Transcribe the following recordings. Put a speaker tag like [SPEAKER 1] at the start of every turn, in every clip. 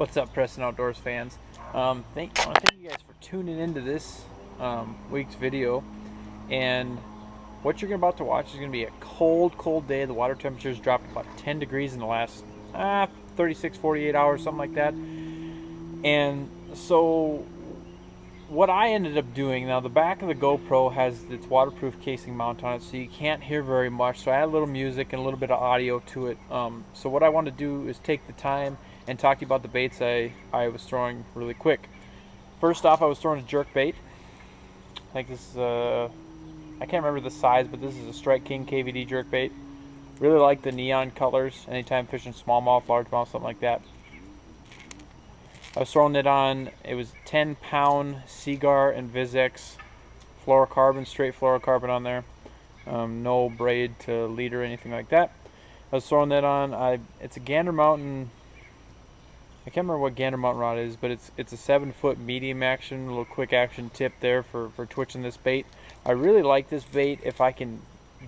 [SPEAKER 1] What's up, Preston Outdoors fans? I want to thank you guys for tuning into this week's video. And what you're about to watch is going to be a cold day. The water temperature's dropped about 10 degrees in the last 36, 48 hours, something like that. And so what I ended up doing, now the back of the GoPro has its waterproof casing mount on it, so you can't hear very much. So I add a little music and a little bit of audio to it. So what I want to do is take the time and talk to you about the baits I was throwing really quick. First off, I was throwing a jerk bait. I think this is I can't remember the size, but this is a Strike King KVD jerk bait. Really like the neon colors anytime fishing smallmouth, largemouth, something like that. I was throwing it on, it was 10-pound Seagar and Vizex fluorocarbon, straight fluorocarbon on there. No braid to lead or anything like that. I was throwing that on, it's a Gander Mountain, I can't remember what Gander Mountain rod is, but it's a 7-foot medium action, a little quick action tip there for twitching this bait. I really like this bait if I can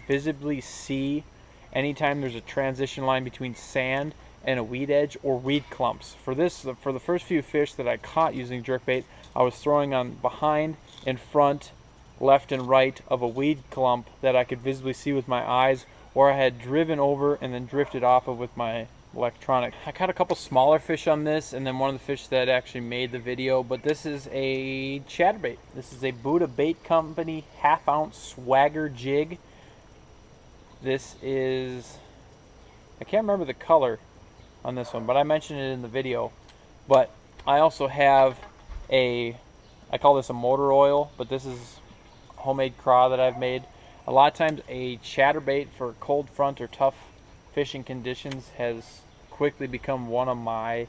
[SPEAKER 1] visibly see anytime there's a transition line between sand and a weed edge or weed clumps. For the first few fish that I caught using jerkbait, I was throwing on behind, in front, left and right of a weed clump that I could visibly see with my eyes, or I had driven over and then drifted off of with my electronic. I caught a couple smaller fish on this, and then one of the fish that actually made the video, but this is a chatterbait. This is a Buddha Bait Company half-ounce swagger jig. This is, I can't remember the color on this one, but I mentioned it in the video. But I also have I call this a motor oil, but this is homemade craw that I've made. A lot of times a chatterbait for cold front or tough fishing conditions has quickly become one of my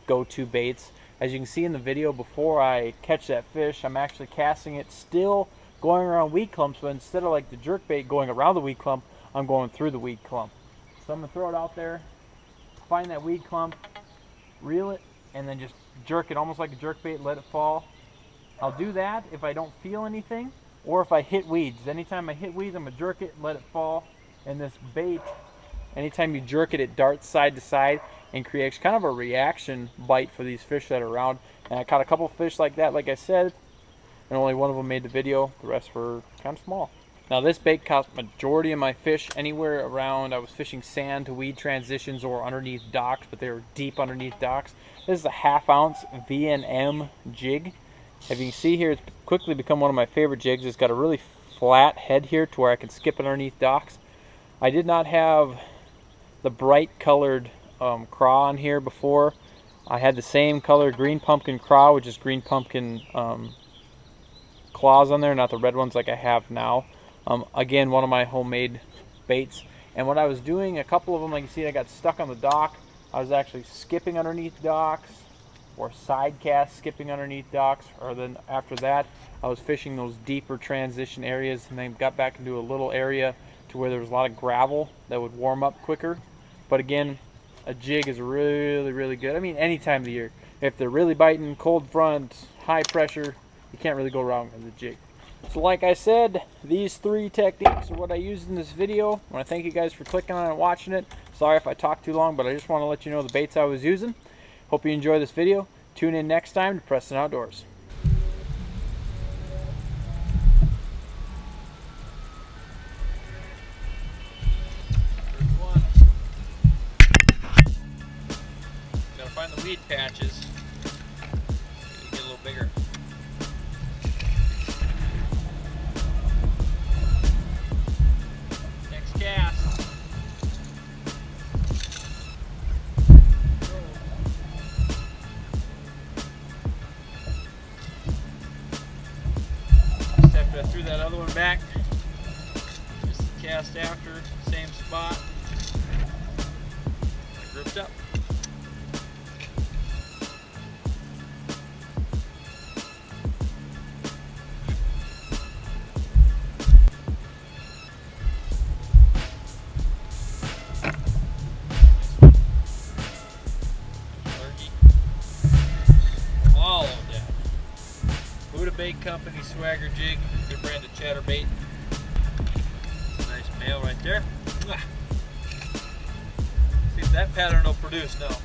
[SPEAKER 1] go-to baits. As you can see in the video, before I catch that fish, I'm actually casting it still going around weed clumps, but instead of like the jerk bait going around the weed clump, I'm going through the weed clump. So I'm gonna throw it out there, find that weed clump, reel it, and then just jerk it almost like a jerk bait, let it fall. I'll do that if I don't feel anything, or if I hit weeds. Anytime I hit weeds, I'm gonna jerk it, let it fall. And this bait, anytime you jerk it, it darts side to side and creates kind of a reaction bite for these fish that are around. And I caught a couple fish like that, like I said, and only one of them made the video. The rest were kind of small. Now this bait caught majority of my fish anywhere around, I was fishing sand to weed transitions or underneath docks, but they were deep underneath docks. This is a half-ounce V&M jig. As you can see here, it's quickly become one of my favorite jigs. It's got a really flat head here to where I can skip it underneath docks. I did not have the bright colored craw on here before. I had the same color green pumpkin craw, which is green pumpkin claws on there, not the red ones like I have now. Again, one of my homemade baits. And what I was doing, a couple of them, like you see, I got stuck on the dock. I was actually skipping underneath docks, or side cast skipping underneath docks, or then after that I was fishing those deeper transition areas, and then got back into a little area to where there was a lot of gravel that would warm up quicker. But again, a jig is really good. I mean, any time of the year, if they're really biting, cold front, high pressure, you can't really go wrong with a jig. So like I said, these 3 techniques are what I used in this video. I want to thank you guys for clicking on it and watching it. Sorry if I talked too long, but I just want to let you know the baits I was using. Hope you enjoy this video. Tune in next time to Preston Outdoors. First one. Gotta find the weed patches. Get a little bigger. Cast. Just after I threw that other one back, just cast after, same spot, grouped up. Buddha Bait Company swagger jig, good brand of chatterbait. That's a nice male right there. See if that pattern will produce now.